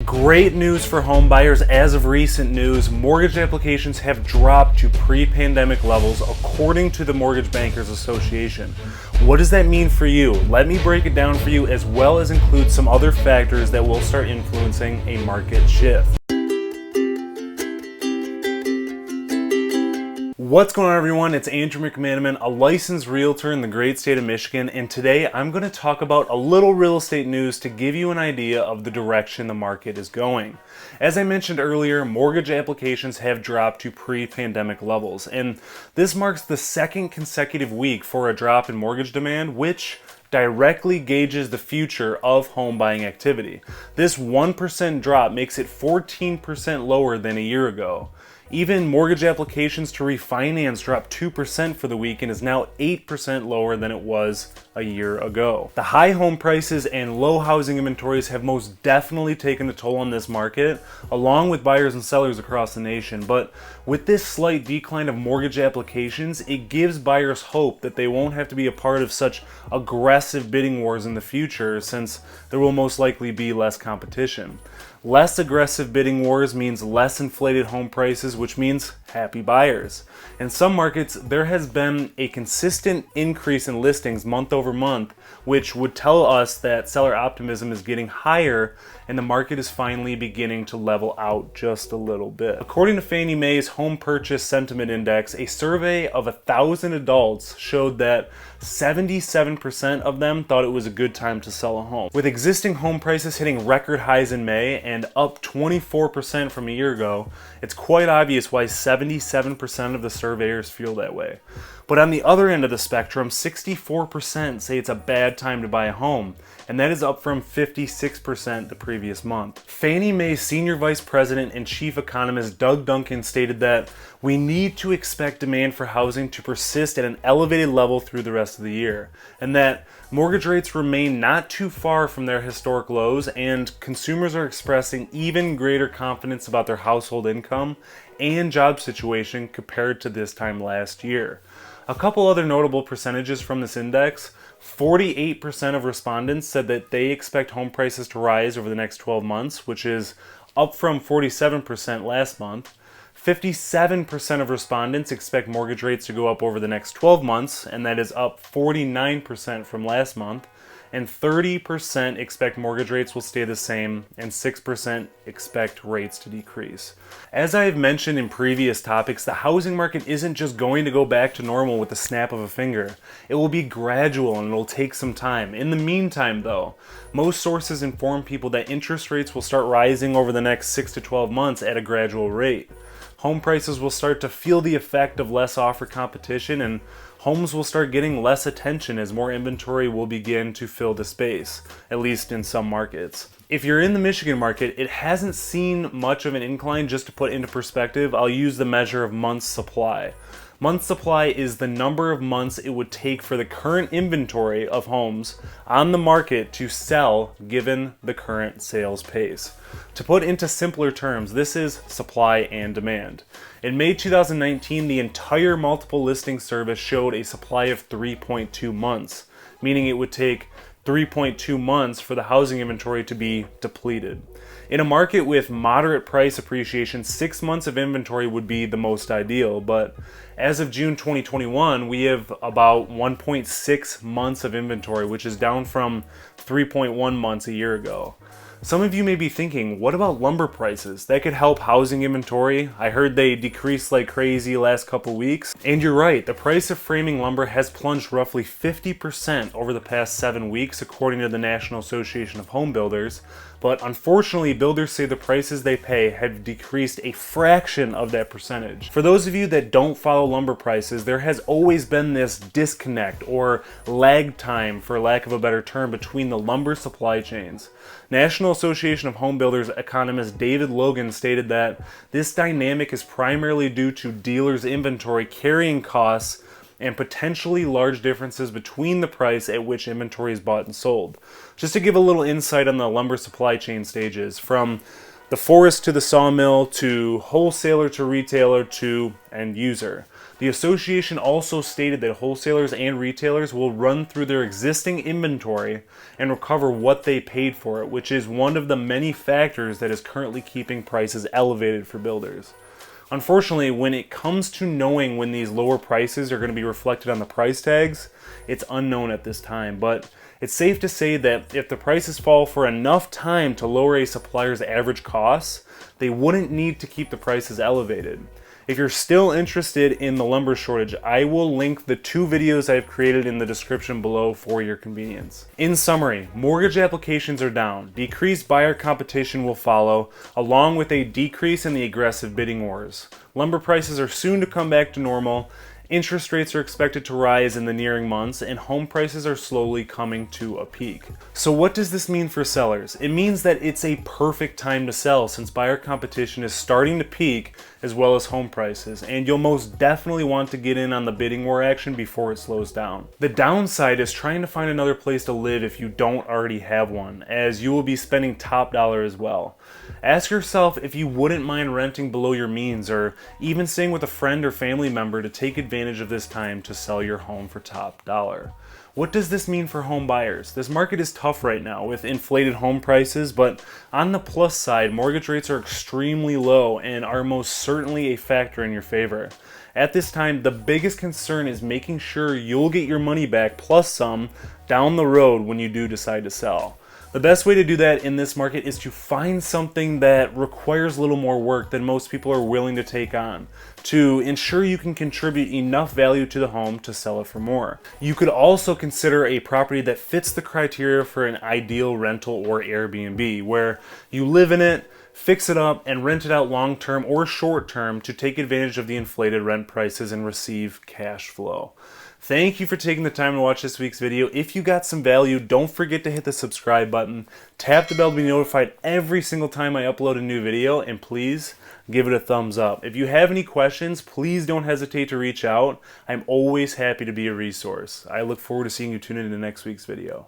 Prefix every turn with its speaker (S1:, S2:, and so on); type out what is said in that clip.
S1: Great news for home buyers. As of recent news, mortgage applications have dropped to pre-pandemic levels according to the Mortgage Bankers Association. What does that mean for you? Let me break it down for you, as well as include some other factors that will start influencing a market shift. What's going on, everyone? It's Andrew McManaman, a licensed realtor in the great state of Michigan, and today I'm going to talk about a little real estate news to give you an idea of the direction the market is going. As I mentioned earlier, mortgage applications have dropped to pre-pandemic levels, and this marks the second consecutive week for a drop in mortgage demand, which directly gauges the future of home buying activity. This 1% drop makes it 14% lower than a year ago. Even mortgage applications to refinance dropped 2% for the week and is now 8% lower than it was a year ago. The high home prices and low housing inventories have most definitely taken a toll on this market, along with buyers and sellers across the nation. But with this slight decline of mortgage applications, it gives buyers hope that they won't have to be a part of such aggressive bidding wars in the future, since there will most likely be less competition. Less aggressive bidding wars means less inflated home prices, which means happy buyers. In some markets, there has been a consistent increase in listings month over month, which would tell us that seller optimism is getting higher and the market is finally beginning to level out just a little bit. According to Fannie Mae's Home Purchase Sentiment Index, a survey of 1,000 adults showed that 77% of them thought it was a good time to sell a home. With existing home prices hitting record highs in May and up 24% from a year ago, it's quite obvious why 77% of the surveyors feel that way. But on the other end of the spectrum, 64% say it's a bad time to buy a home, and that is up from 56% the previous month. Fannie Mae's Senior Vice President and Chief Economist Doug Duncan stated that we need to expect demand for housing to persist at an elevated level through the rest of the year, and that mortgage rates remain not too far from their historic lows, and consumers are expressing even greater confidence about their household income and job situation compared to this time last year. A couple other notable percentages from this index: 48% of respondents said that they expect home prices to rise over the next 12 months, which is up from 47% last month. 57% of respondents expect mortgage rates to go up over the next 12 months, and that is up 49% from last month. And 30% expect mortgage rates will stay the same, and 6% expect rates to decrease. As I have mentioned in previous topics, the housing market isn't just going to go back to normal with the snap of a finger. It will be gradual and it will take some time. In the meantime, though, most sources inform people that interest rates will start rising over the next 6 to 12 months at a gradual rate. Home prices will start to feel the effect of less offer competition, and homes will start getting less attention as more inventory will begin to fill the space, at least in some markets. If you're in the Michigan market, it hasn't seen much of an incline. Just to put into perspective, I'll use the measure of months supply. Month supply is the number of months it would take for the current inventory of homes on the market to sell given the current sales pace. To put into simpler terms, this is supply and demand. In May 2019, the entire multiple listing service showed a supply of 3.2 months, meaning it would take 3.2 months for the housing inventory to be depleted. In a market with moderate price appreciation, 6 months of inventory would be the most ideal, but as of June 2021, we have about 1.6 months of inventory, which is down from 3.1 months a year ago. Some of you may be thinking, what about lumber prices? That could help housing inventory. I heard they decreased like crazy last couple weeks. And you're right, the price of framing lumber has plunged roughly 50% over the past 7 weeks, according to the National Association of Home Builders. But unfortunately, builders say the prices they pay have decreased a fraction of that percentage. For those of you that don't follow lumber prices, there has always been this disconnect or lag time, for lack of a better term, between the lumber supply chains. National Association of Home Builders economist David Logan stated that this dynamic is primarily due to dealers' inventory carrying costs and potentially large differences between the price at which inventory is bought and sold. Just to give a little insight on the lumber supply chain stages, from the forest to the sawmill to wholesaler to retailer to end user. The association also stated that wholesalers and retailers will run through their existing inventory and recover what they paid for it, which is one of the many factors that is currently keeping prices elevated for builders. Unfortunately, when it comes to knowing when these lower prices are going to be reflected on the price tags, it's unknown at this time, but it's safe to say that if the prices fall for enough time to lower a supplier's average costs, they wouldn't need to keep the prices elevated. If you're still interested in the lumber shortage, I will link the 2 videos I've created in the description below for your convenience. In summary, mortgage applications are down. Decreased buyer competition will follow, along with a decrease in the aggressive bidding wars. Lumber prices are soon to come back to normal. Interest rates are expected to rise in the nearing months, and home prices are slowly coming to a peak. So what does this mean for sellers? It means that it's a perfect time to sell since buyer competition is starting to peak as well as home prices, and you'll most definitely want to get in on the bidding war action before it slows down. The downside is trying to find another place to live if you don't already have one, as you will be spending top dollar as well. Ask yourself if you wouldn't mind renting below your means or even staying with a friend or family member to take advantage of this time to sell your home for top dollar. What does this mean for home buyers? This market is tough right now with inflated home prices, but on the plus side, mortgage rates are extremely low and are most certainly a factor in your favor. At this time, the biggest concern is making sure you'll get your money back plus some down the road when you do decide to sell. The best way to do that in this market is to find something that requires a little more work than most people are willing to take on to ensure you can contribute enough value to the home to sell it for more. You could also consider a property that fits the criteria for an ideal rental or Airbnb, where you live in it, fix it up, and rent it out long-term or short-term to take advantage of the inflated rent prices and receive cash flow. Thank you for taking the time to watch this week's video. If you got some value, don't forget to hit the subscribe button, tap the bell to be notified every single time I upload a new video, and please give it a thumbs up. If you have any questions, please don't hesitate to reach out. I'm always happy to be a resource. I look forward to seeing you tune in to next week's video.